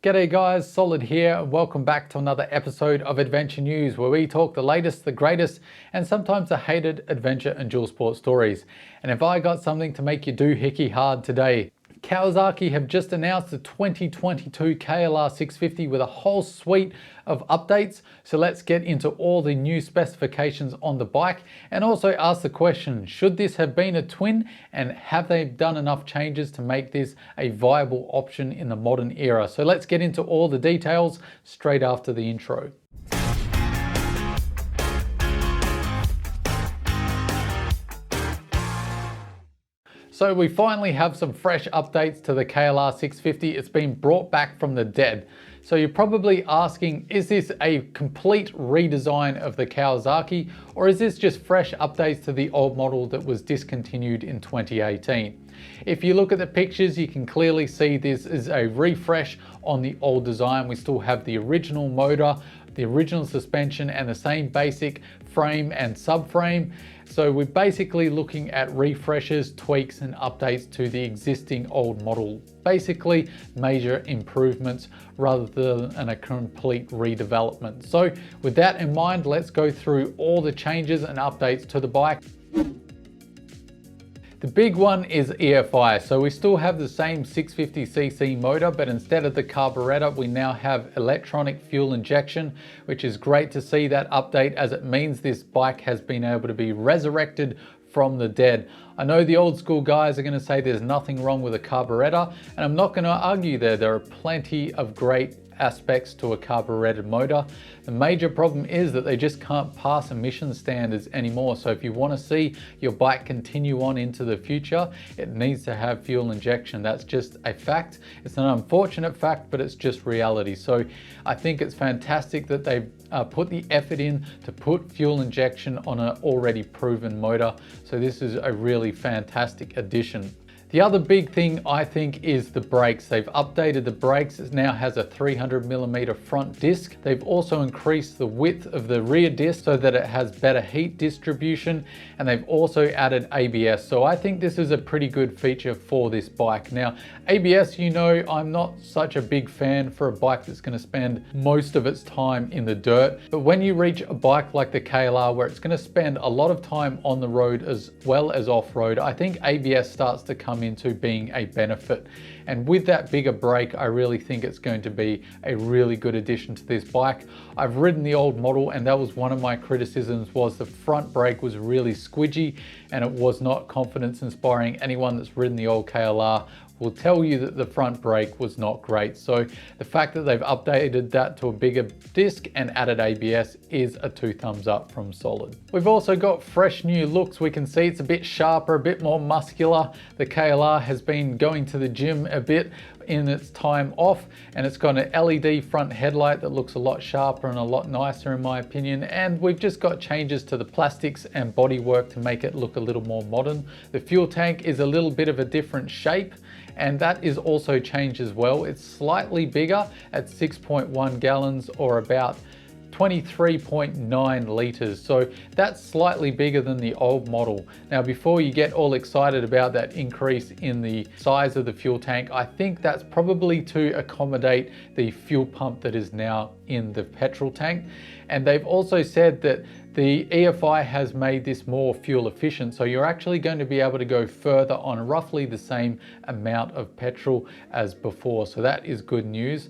G'day guys, Solid here and welcome back to another episode of Adventure News where we talk the latest, the greatest and sometimes the hated adventure and dual sport stories. And if I got something to make you doohickey hard today, Kawasaki have just announced the 2022 KLR650 with a whole suite of updates. So let's get into all the new specifications on the bike and also ask the question, should this have been a twin and have they done enough changes to make this a viable option in the modern era? So let's get into all the details straight after the intro. So we finally have some fresh updates to the KLR650. It's been brought back from the dead. So you're probably asking, is this a complete redesign of the Kawasaki or is this just fresh updates to the old model that was discontinued in 2018? If you look at the pictures, you can clearly see this is a refresh on the old design. We still have the original motor, the original suspension and the same basic frame and subframe. So we're basically looking at refreshes, tweaks and updates to the existing old model. Basically major improvements rather than a complete redevelopment. So with that in mind, let's go through all the changes and updates to the bike. The big one is EFI. So we still have the same 650cc motor, but instead of the carburetor, we now have electronic fuel injection, which is great to see that update as it means this bike has been able to be resurrected from the dead. I know the old school guys are going to say there's nothing wrong with a carburetor, and I'm not going to argue there. There are plenty of great aspects to a carbureted motor. The major problem is that they just can't pass emission standards anymore. So if you want to see your bike continue on into the future, it needs to have fuel injection. That's just a fact. It's an unfortunate fact, but it's just reality. So I think it's fantastic that they've put the effort in to put fuel injection on an already proven motor. So this is a really fantastic addition. The other big thing I think is the brakes. They've updated the brakes. It now has a 300mm front disc. They've also increased the width of the rear disc so that it has better heat distribution, and they've also added ABS. So I think this is a pretty good feature for this bike. Now, ABS, you know, I'm not such a big fan for a bike that's going to spend most of its time in the dirt. But when you reach a bike like the KLR where it's going to spend a lot of time on the road as well as off-road, I think ABS starts to come into being a benefit. And with that bigger brake, I really think it's going to be a really good addition to this bike. I've ridden the old model and that was one of my criticisms, was the front brake was really squidgy and it was not confidence inspiring. Anyone that's ridden the old KLR will tell you that the front brake was not great. So the fact that they've updated that to a bigger disc and added ABS is a 2 thumbs up from Solid. We've also got fresh new looks. We can see it's a bit sharper, a bit more muscular. The KLR has been going to the gym a bit in its time off, and it's got an LED front headlight that looks a lot sharper and a lot nicer in my opinion. And we've just got changes to the plastics and bodywork to make it look a little more modern. The fuel tank is a little bit of a different shape, and that is also changed as well. It's slightly bigger at 6.1 gallons or about 23.9 liters. So that's slightly bigger than the old model. Now, before you get all excited about that increase in the size of the fuel tank, I think that's probably to accommodate the fuel pump that is now in the petrol tank. And they've also said that the EFI has made this more fuel efficient. So you're actually going to be able to go further on roughly the same amount of petrol as before. So that is good news.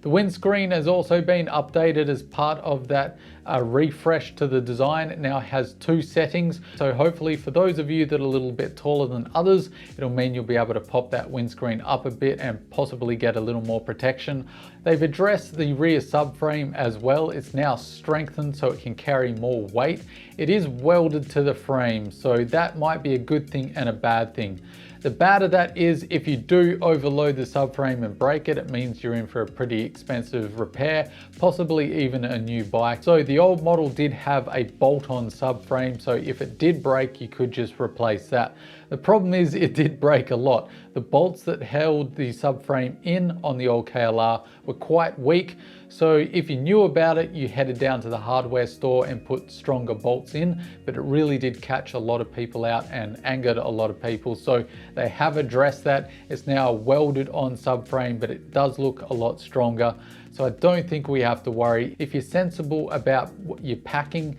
The windscreen has also been updated as part of that refresh to the design. It now has 2 settings. So hopefully for those of you that are a little bit taller than others, it'll mean you'll be able to pop that windscreen up a bit and possibly get a little more protection. They've addressed the rear subframe as well. It's now strengthened so it can carry more weight. It is welded to the frame, so that might be a good thing and a bad thing. The bad of that is if you do overload the subframe and break it, it means you're in for a pretty expensive repair, possibly even a new bike. So the old model did have a bolt-on subframe, so if it did break, you could just replace that. The problem is it did break a lot. The bolts that held the subframe in on the old KLR were quite weak. So if you knew about it, you headed down to the hardware store and put stronger bolts in, but it really did catch a lot of people out and angered a lot of people. So They have addressed that. It's now a welded on subframe, but it does look a lot stronger. So I don't think we have to worry. If you're sensible about what you're packing,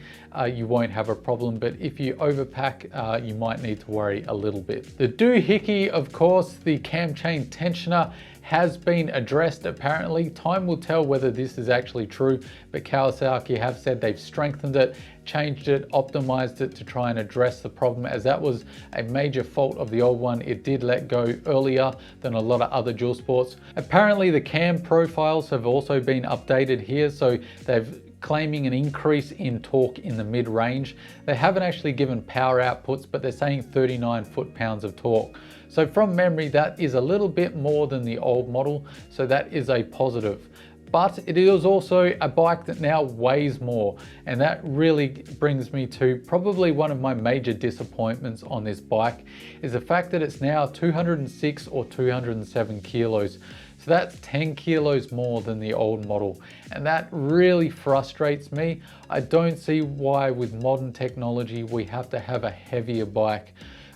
you won't have a problem. But if you overpack, you might need to worry a little bit. The DOOHICKEY, of course, the cam chain tensioner has been addressed apparently. Time will tell whether this is actually true, but Kawasaki have said they've strengthened it, changed it, optimized it to try and address the problem, as that was a major fault of the old one. It did let go earlier than a lot of other dual sports. Apparently the cam profiles have also been updated here, so they've claiming an increase in torque in the mid-range. They haven't actually given power outputs, but they're saying 39 foot-pounds of torque. So from memory, that is a little bit more than the old model, so that is a positive. But it is also a bike that now weighs more, and that really brings me to probably one of my major disappointments on this bike, is the fact that it's now 206 or 207 kilos. So that's 10 kilos more than the old model, and that really frustrates me. I don't see why with modern technology we have to have a heavier bike.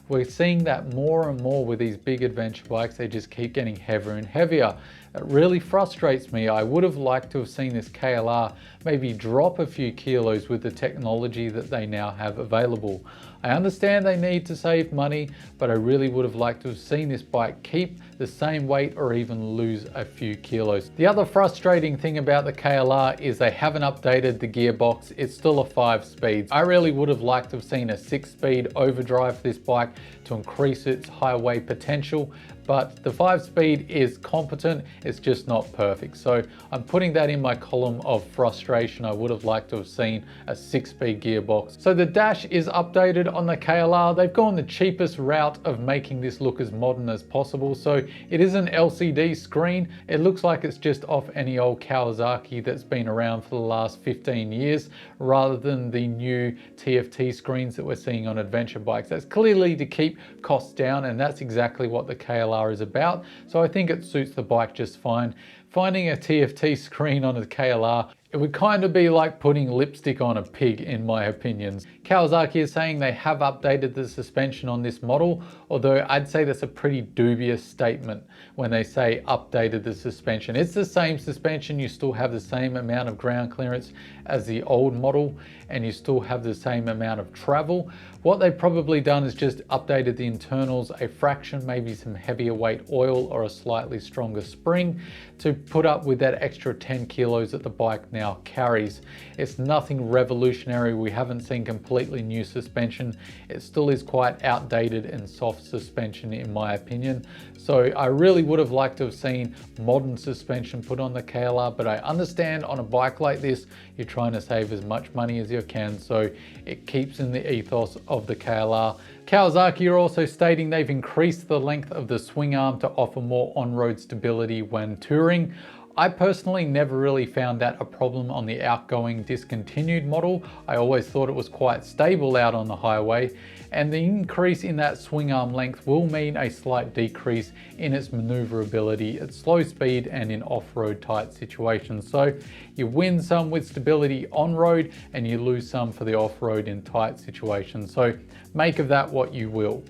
We're seeing that more and more with these big adventure bikes. They just keep getting heavier and heavier. It really frustrates me. I would have liked to have seen this KLR maybe drop a few kilos with the technology that they now have available. I understand they need to save money, but I really would have liked to have seen this bike keep the same weight or even lose a few kilos. The other frustrating thing about the KLR is they haven't updated the gearbox. It's still a 5-speed. I really would have liked to have seen a 6-speed overdrive for this bike to increase its highway potential, but the 5-speed is competent, it's just not perfect. So I'm putting that in my column of frustration. I would have liked to have seen a 6-speed gearbox. So the dash is updated on the KLR. They've gone the cheapest route of making this look as modern as possible. So it is an LCD screen. It looks like it's just off any old Kawasaki that's been around for the last 15 years, rather than the new TFT screens that we're seeing on adventure bikes. That's clearly to keep costs down, and that's exactly what the KLR is about. So I think it suits the bike just fine. Finding a TFT screen on a KLR, it would kind of be like putting lipstick on a pig, in my opinions. Kawasaki is saying they have updated the suspension on this model, although I'd say that's a pretty dubious statement when they say updated the suspension. It's the same suspension, you still have the same amount of ground clearance as the old model, and you still have the same amount of travel. What they've probably done is just updated the internals a fraction, maybe some heavier weight oil or a slightly stronger spring to put up with that extra 10 kilos that the bike now carries. It's nothing revolutionary. We haven't seen completely new suspension. It still is quite outdated and soft suspension in my opinion. So I really would have liked to have seen modern suspension put on the KLR, but I understand on a bike like this, you're trying to save as much money as you can, so it keeps in the ethos of the KLR. Kawasaki are also stating they've increased the length of the swing arm to offer more on-road stability when touring. I personally never really found that a problem on the outgoing discontinued model. I always thought it was quite stable out on the highway, and the increase in that swing arm length will mean a slight decrease in its maneuverability at slow speed and in off-road tight situations. So you win some with stability on road and you lose some for the off-road in tight situations. So make of that what you will.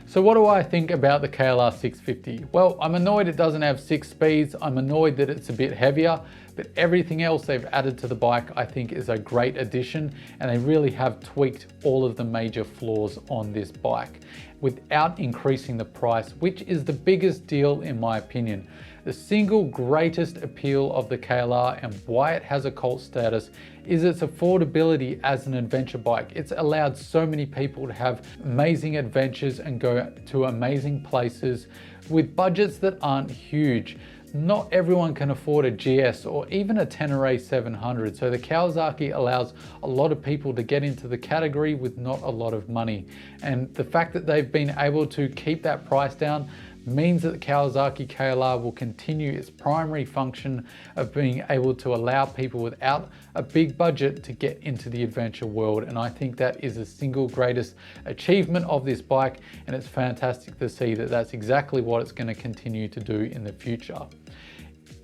So what do I think about the KLR650? Well, I'm annoyed it doesn't have 6 speeds. I'm annoyed that it's a bit heavier, but everything else they've added to the bike I think is a great addition, and they really have tweaked all of the major flaws on this bike without increasing the price, which is the biggest deal in my opinion. The single greatest appeal of the KLR and why it has a cult status is its affordability as an adventure bike. It's allowed so many people to have amazing adventures and go to amazing places with budgets that aren't huge. Not everyone can afford a GS or even a Tenere 700, so the Kawasaki allows a lot of people to get into the category with not a lot of money. And the fact that they've been able to keep that price down means that the Kawasaki KLR will continue its primary function of being able to allow people without a big budget to get into the adventure world. And I think that is the single greatest achievement of this bike, and it's fantastic to see that that's exactly what it's going to continue to do in the future.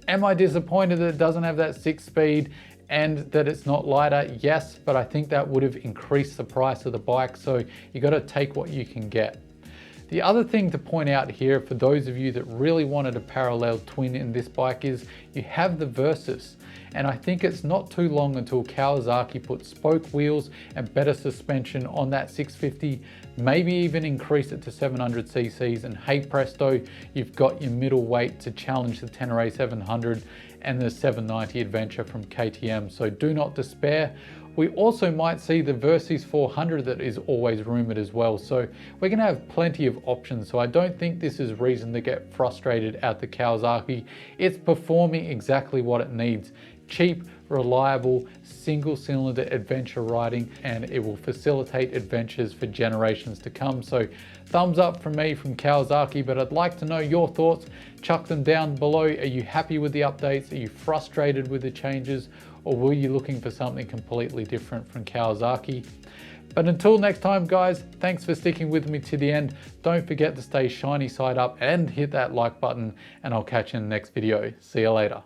Am I disappointed that it doesn't have that 6-speed and that it's not lighter? Yes, but I think that would have increased the price of the bike, so you got to take what you can get. The other thing to point out here for those of you that really wanted a parallel twin in this bike is you have the Versys. And I think it's not too long until Kawasaki puts spoke wheels and better suspension on that 650, maybe even increase it to 700 cc's, and hey presto, you've got your middleweight to challenge the Tenere 700 and the 790 Adventure from KTM, so do not despair. We also might see the Versys 400 that is always rumored as well, so we're going to have plenty of options, so I don't think this is reason to get frustrated at the Kawasaki. It's performing exactly what it needs. Cheap, reliable, single-cylinder adventure riding, and it will facilitate adventures for generations to come. So thumbs up from me from Kawasaki, but I'd like to know your thoughts. Chuck them down below. Are you happy with the updates? Are you frustrated with the changes? Or were you looking for something completely different from Kawasaki? But until next time, guys, thanks for sticking with me to the end. Don't forget to stay shiny side up and hit that like button, and I'll catch you in the next video. See you later.